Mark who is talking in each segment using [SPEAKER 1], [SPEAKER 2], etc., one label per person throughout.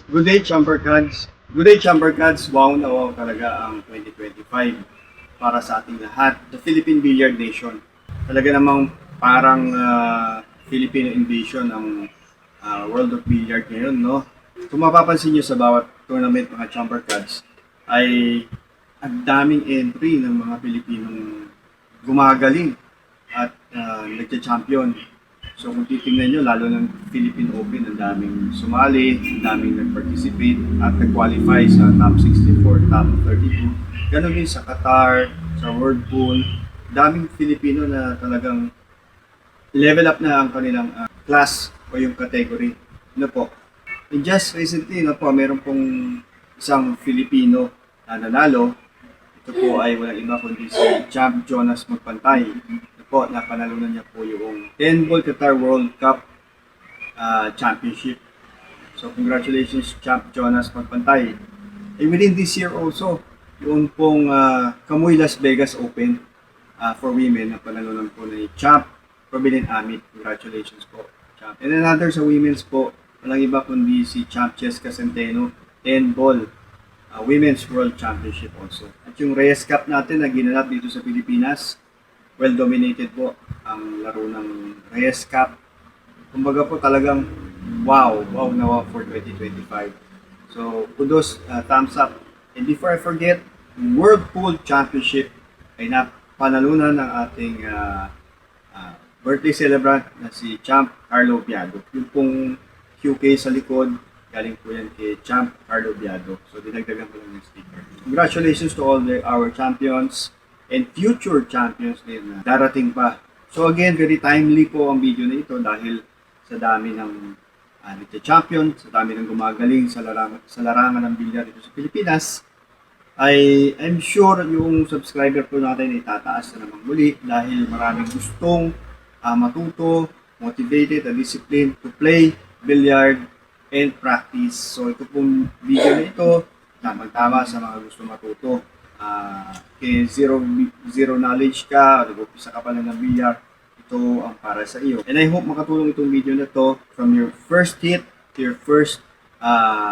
[SPEAKER 1] Good day, Chamber Cards. Good day, Chamber Cards. Wow na wow talaga ang 2025 para sa ating lahat. The Philippine Billiard Nation. Talaga namang parang Filipino invasion ang World of Billiard ngayon, no? Kung mapapansin nyo sa bawat tournament mga Chamber Cards, ay ang daming entry ng mga Pilipinong gumagaling at nagcha-champion. So kung titingnan nyo, lalo ng Philippine Open, ang daming sumali, ang daming nag-participate at nag-qualify sa top 64, top 32. Ganon din sa Qatar, sa World Pool. Daming Filipino na talagang level up na ang kanilang class o yung category. Ano po? And just recently, no po, meron pong isang Filipino na nanalo. Ito po ay walang iba kundi si Champ Jonas Magpantay. Po, napanalunan niya po yung 10-ball Qatar World Cup Championship. So, congratulations, Champ Jonas Magpantay. And within this year also, yung pong Camuy Las Vegas Open for women, napanalunan po ni Champ Robin Amit. Congratulations po, Champ. And another sa women's po, walang iba kundi si Champ Cheska Centeno, 10-ball Women's World Championship also. At yung Reyes Cup natin na ginanap dito sa Pilipinas, well dominated po ang laro ng Reyes Cup. Kumbaga po talagang wow na wow for 2025. So kudos, thumbs up. And before I forget, World Pool Championship ay napanalunan ng ating birthday celebrant na si Champ Carlo Biado. Yung pong QK sa likod, galing po yan kay Champ Carlo Biado. So dinagdagan ko lang ng sticker. Congratulations to all our champions and future champions din na darating pa. So again, very timely po ang video na ito dahil sa dami ng champion, sa dami ng gumagaling sa larangan ng bilyar dito sa Pilipinas, ay I'm sure yung subscriber po natin ay tataas na naman muli dahil maraming gustong matuto, motivated, and disciplined to play billiard and practice. So ito pong video na ito, tamang-tama sa mga gusto matuto. Kaya zero knowledge ka, nag-upisa ka pa lang ng bilyar, ito ang para sa iyo. And I hope makatulong itong video na to from your first hit to your first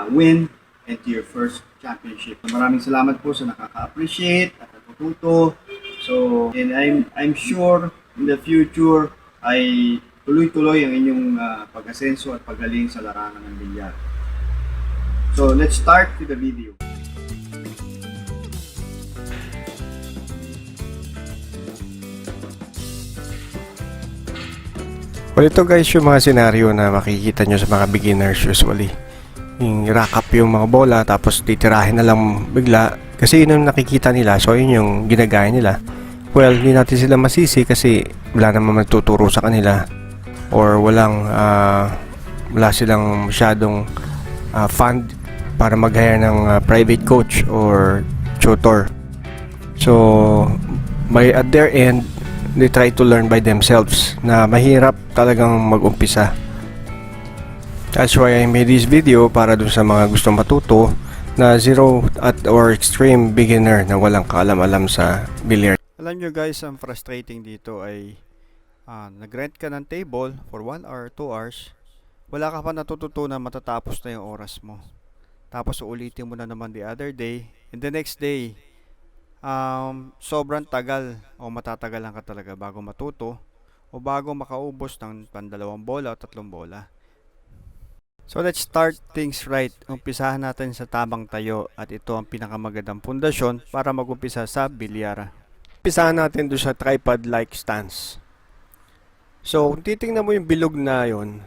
[SPEAKER 1] win and to your first championship. Maraming salamat po sa nakaka-appreciate at natututo. So, and I'm sure in the future ay tuloy-tuloy ang inyong pag-asenso at pagaling sa larangan ng bilyar. So, let's start with the video.
[SPEAKER 2] Well, ito guys yung mga senaryo na makikita nyo sa mga beginners usually. Yung rack up yung mga bola tapos titirahin na lang bigla kasi yun yung nakikita nila, so yun yung ginagaya nila. Well, hindi natin sila masisi kasi wala naman magtuturo sa kanila or wala silang masyadong fund para mag-hire ng private coach or tutor. So, at their end, they try to learn by themselves na mahirap talagang mag-umpisa. That's why I made this video para dun sa mga gustong matuto na zero or extreme beginner na walang kaalam-alam sa billiard. Alam nyo guys, ang frustrating dito ay nag-rent ka ng table for 1 hour, 2 hours, wala ka pa natututunan, matatapos na yung oras mo. Tapos ulitin mo na naman the other day, and the next day sobrang tagal o matatagalan ka talaga bago matuto o bago makaubos ng 2 bola o 3 bola. So let's start things right. Umpisahan natin sa tamang tayo at ito ang pinakamagandang pundasyon para magumpisa sa bilyar. Umpisahan natin doon sa tripod-like stance. So kung titingnan mo yung bilog na yon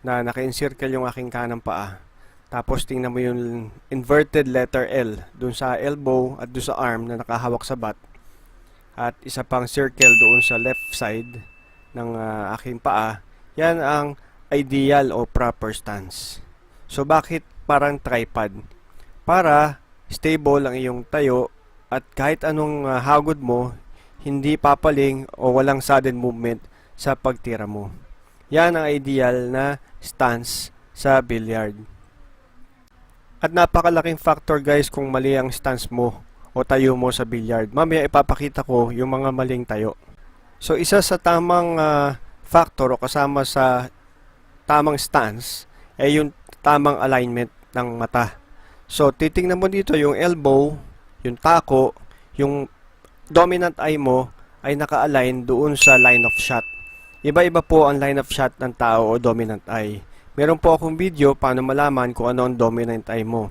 [SPEAKER 2] na naka-encircle yung aking kanang paa, tapos tingnan mo yung inverted letter L doon sa elbow at doon sa arm na nakahawak sa bat. At isa pang circle doon sa left side ng aking paa. Yan ang ideal o proper stance. So bakit parang tripod? Para stable ang iyong tayo at kahit anong hagod mo, hindi papaling o walang sudden movement sa pagtira mo. Yan ang ideal na stance sa billiard. At napakalaking factor guys kung mali ang stance mo o tayo mo sa billiard. Mamaya ipapakita ko yung mga maling tayo. So isa sa tamang factor o kasama sa tamang stance ay yung tamang alignment
[SPEAKER 3] ng mata. So, titingnan mo dito yung elbow, yung tako, yung dominant eye mo ay naka-align doon sa line of shot. Iba-iba po ang line of shot ng tao o dominant eye. Meron po akong video paano malaman kung ano ang dominant eye mo.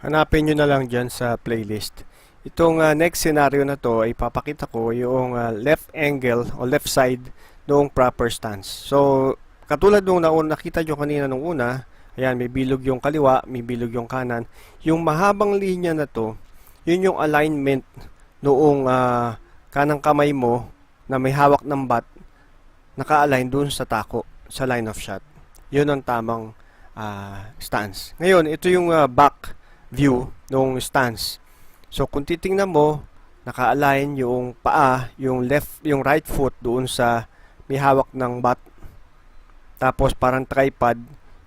[SPEAKER 3] Hanapin nyo na lang dyan sa playlist. Itong next scenario na to ay papakita ko yung left angle o left side noong proper stance. So, katulad nung nakita nyo kanina nung una, ayan, may bilog yung kaliwa, may bilog yung kanan. Yung mahabang linya na to, yun yung alignment noong kanang kamay mo na may hawak ng bat, naka-align dun sa tako, sa line of shot. Yun ang tamang stance. Ngayon, ito yung back view noong stance. So, kung titingnan mo, naka-align yung paa, yung right foot doon sa may hawak ng bat. Tapos, parang tripod,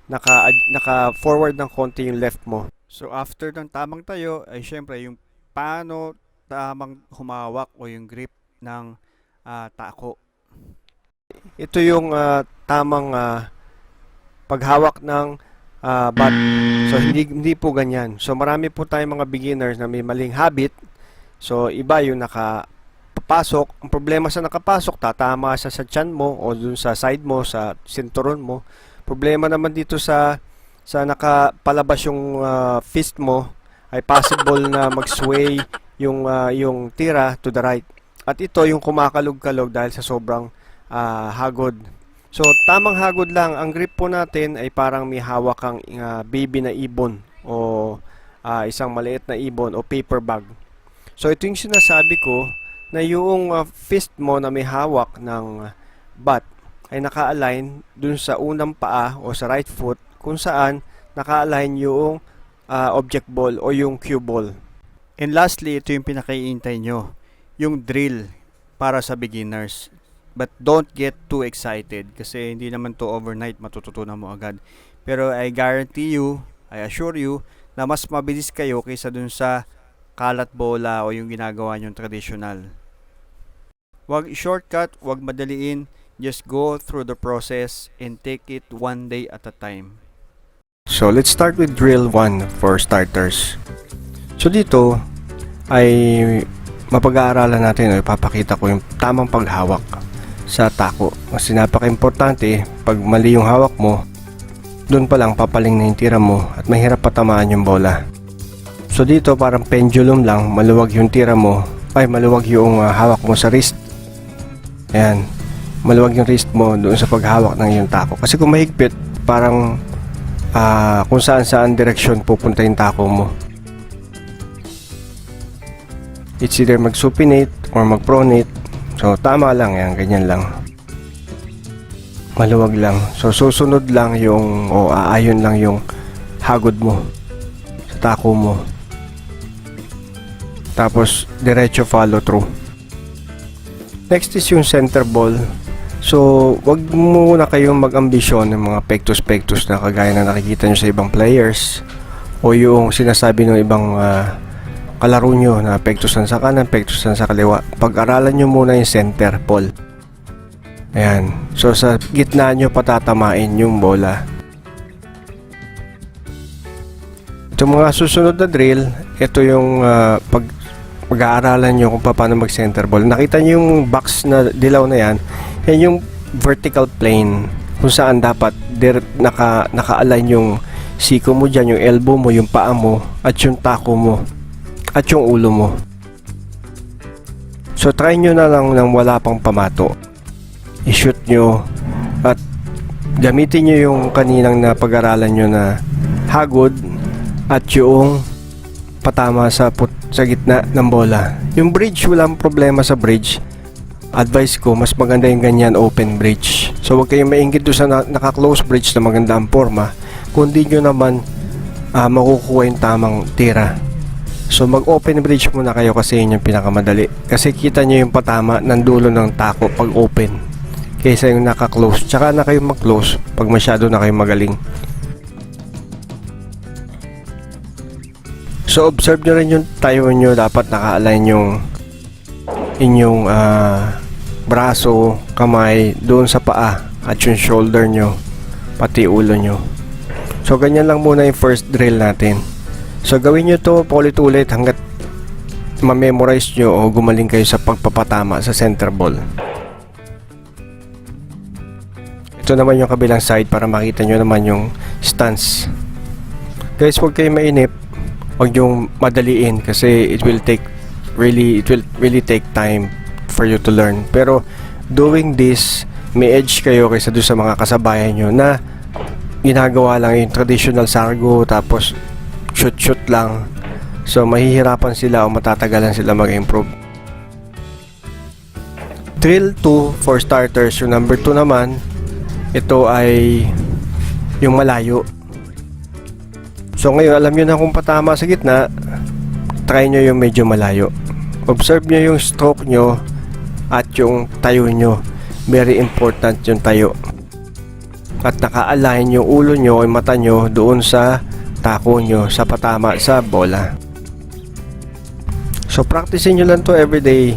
[SPEAKER 3] naka-forward ng konti yung left mo.
[SPEAKER 2] So after ng tamang tayo ay syempre yung paano tamang humawak o yung grip ng tako.
[SPEAKER 3] Ito yung tamang paghawak ng bat. So hindi po ganyan. So marami po tayong mga beginners na may maling habit. So iba yung nakapasok. Ang problema sa nakapasok, tatama siya sa tiyan mo o dun sa side mo, sa sinturon mo. Problema naman dito sa nakapalabas yung fist mo ay possible na mag-sway yung tira to the right. At ito yung kumakalog-kalog dahil sa sobrang hagod. So tamang hagod lang. Ang grip po natin ay parang may hawak kang baby na ibon o isang maliit na ibon o paper bag. So ito yung sinasabi ko na yung fist mo na may hawak ng bat ay naka-align dun sa unang paa o sa right foot kung saan naka-align yung object ball o yung cue ball.
[SPEAKER 2] And lastly, ito yung pinakaiintay nyo, yung drill para sa beginners. But don't get too excited kasi hindi naman to overnight matututunan mo agad. Pero I guarantee you, I assure you, na mas mabilis kayo kaysa dun sa kalat bola o yung ginagawa nyong traditional. Wag shortcut, wag madaliin. Just go through the process and take it one day at a time.
[SPEAKER 3] So let's start with drill 1 for starters. So dito ay mapag-aaralan natin o ipapakita ko yung tamang paghawak sa tako. Kasi napaka-importante, pag mali yung hawak mo, doon pa lang papaling na yung tira mo at mahirap patamaan yung bola. So dito parang pendulum lang, maluwag yung tira mo, ay maluwag yung hawak mo sa wrist. Ayan, maluwag yung wrist mo doon sa paghawak ng yung tako. Kasi kung mahigpit, parang kung saan direksyon pupunta yung tako mo. It's either mag-supinate or mag-pronate. So tama lang yan, ganyan lang. Maluwag lang. So susunod lang yung aayon lang yung hagod mo sa tako mo. Tapos diretso follow through. Next is yung center ball. So wag muna kayong mag-ambisyon ng mga pectus-pectus na kagaya na nakikita nyo sa ibang players o yung sinasabi ng ibang kalaro nyo na pectusan sa kanan, pectusan sa kaliwa. Pag-aralan nyo muna yung center ball. Ayan. So sa gitna nyo patatamain yung bola. Ito mga susunod na drill, ito yung pag-aaralan nyo kung paano mag-center ball. Nakita nyo yung box na dilaw na yan, yan yung vertical plane kung saan dapat naka-align yung siko mo dyan, yung elbow mo, yung paa mo, at yung tako mo, at yung ulo mo. So try nyo na lang nang wala pang pamato. I-shoot nyo at gamitin nyo yung kaninang na pag-aralan nyo na hagod at yung patama sa gitna ng bola. Yung bridge, walang problema sa bridge. Advice ko, mas maganda yung ganyan open bridge. So huwag kayong maingit doon sa naka-close bridge na maganda ang forma, kundi nyo naman makukuha yung tamang tira. So mag-open bridge muna kayo kasi yun yung pinakamadali. Kasi kita nyo yung patama ng dulo ng tako pag open kaysa yung naka-close. Tsaka na kayo mag-close pag masyado na kayo magaling. So observe nyo rin yung tayo nyo, dapat naka-align yung inyong braso, kamay doon sa paa at yung shoulder nyo, pati ulo nyo. So ganyan lang muna yung first drill natin. So gawin nyo to paulit-ulit hanggat ma-memorize nyo o gumaling kayo sa pagpapatama sa center ball. Ito naman yung kabilang side para makita nyo naman yung stance. Guys, huwag kayong mainip, huwag yung madaliin kasi it will really take time for you to learn. Pero doing this, may edge kayo kaysa doon sa mga kasabayan nyo na ginagawa lang yung traditional sargo tapos shoot lang. So mahihirapan sila o matatagalan sila mag-improve. Drill 2 for starters. Yung number 2 naman, ito ay yung malayo. So ngayon alam nyo na kung patama sa gitna, try nyo yung medyo malayo. Observe nyo yung stroke nyo at yung tayo nyo. Very important yung tayo. At naka-align yung ulo nyo o mata nyo doon sa tako nyo sa patama sa bola. So practicein nyo lang to everyday.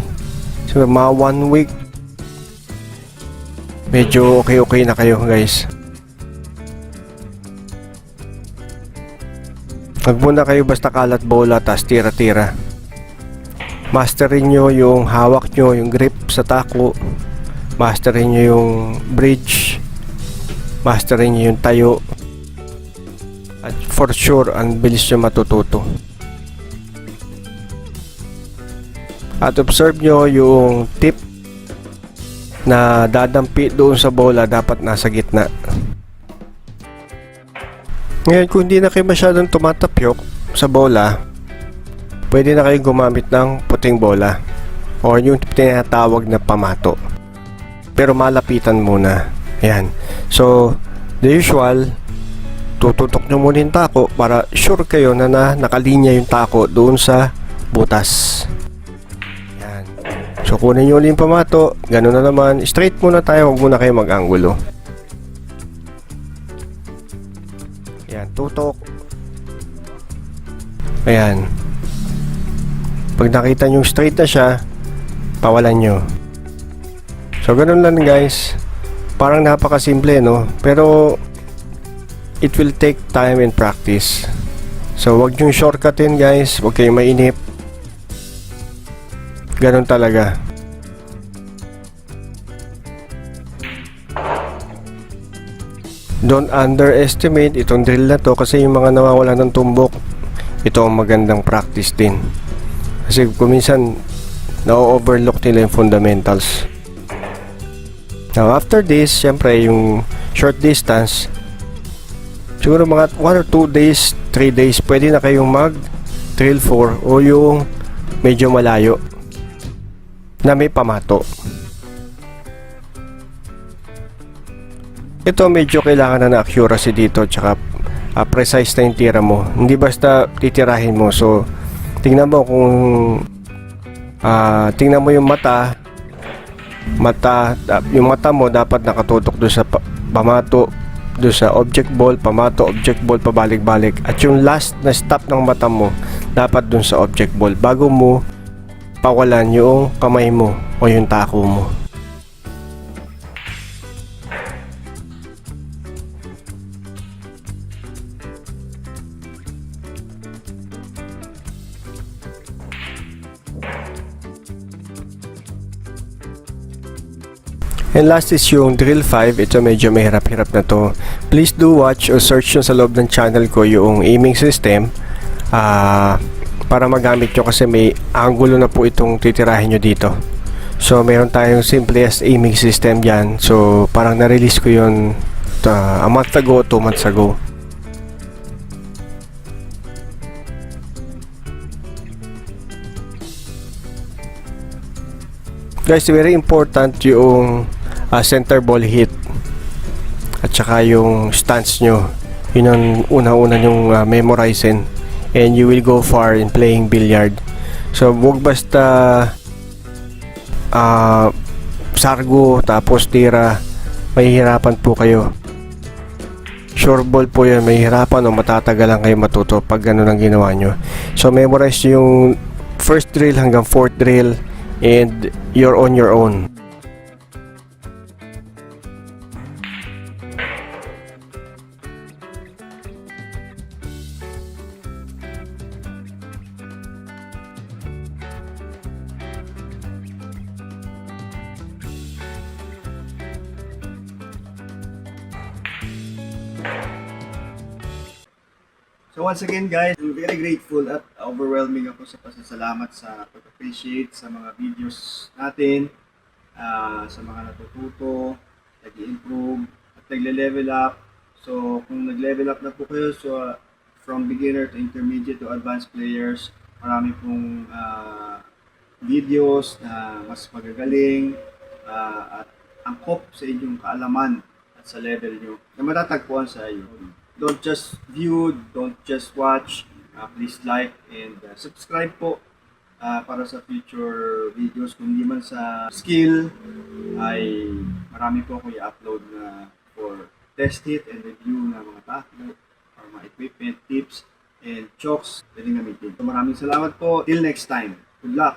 [SPEAKER 3] So mga 1 week, medyo okay na kayo guys. Wag muna kayo basta kalat bola tas tira-tira. Masterin nyo yung hawak nyo, yung grip sa tako. Masterin nyo yung bridge. Masterin nyo yung tayo. At for sure, ang bilis nyo matututo. At observe nyo yung tip na dadampi doon sa bola, dapat nasa gitna. Ngayon, kung hindi na kayo masyadong tumatapyok sa bola, pwede na kayo gumamit ng puting bola o yung tinatawag na pamato. Pero malapitan muna. Ayan. So, the usual, tututok nyo muna yung tako para sure kayo na nakalinya yung tako doon sa butas. Ayan. So, kunin nyo ulit yung pamato. Ganun na naman. Straight muna tayo. Huwag muna kayo mag-angulo. Ayan. Tutok. Ayan. Pag nakita nyo straight na siya, pawalan nyo. So, ganun lang guys. Parang napakasimple, no? Pero, it will take time and practice. So, wag yung shortcutin guys. Huwag kayong mainip. Ganun talaga. Don't underestimate itong drill na to kasi yung mga nawawalan ng tumbok, ito ang magandang practice din. Kasi kuminsan na-overlook nila yung fundamentals. Now after this, syempre yung short distance, siguro mga 1 or 2 days, 3 days, pwede na kayong mag drill 4 o yung medyo malayo na may pamato. Ito medyo kailangan na accuracy dito, tsaka precise na yung tira mo. Hindi basta titirahin mo. So tingnan mo kung tingnan mo yung yung mata mo dapat nakatutok doon sa pamato, doon sa object ball, pamato, object ball, pabalik-balik. At yung last na stop ng mata mo dapat doon sa object ball bago mo pawalan yung kamay mo o yung tako mo. And last is yung drill 5. Ito medyo mahirap-hirap na to. Please do watch o search nyo sa loob ng channel ko yung aiming system para magamit nyo kasi may angulo na po itong titirahin nyo dito. So meron tayong simplest aiming system dyan. So parang na-release ko yun a month ago, 2 months ago. Guys, very important yung center ball hit at saka yung stance nyo. Yun ang una-una yung memorizing, and you will go far in playing billiard. So huwag basta sargo tapos tira, mahihirapan po kayo. Sure ball po yan, mahihirapan o matatagalan kayo matuto pag gano'n ang ginawa nyo. So memorize yung first drill hanggang 4th drill and you're on your own.
[SPEAKER 1] So once again guys, I'm very grateful at overwhelming ako sa pasasalamat sa pag-appreciate sa mga videos natin, sa mga natututo, nag-improve, at nagle-level up. So kung nag-level up na po kayo, so from beginner to intermediate to advanced players, marami pong videos na mas magagaling at angkop sa inyong kaalaman at sa level nyo na matatagpuan sa YouTube. Don't just view, don't just watch. Please like and subscribe po para sa future videos. Kung hindi man sa skill, ay marami po ako i-upload na for test hit and review ng mga takbo or mga equipment, tips, and chokes pwedeng gamitin. So maraming salamat po. Till next time. Good luck!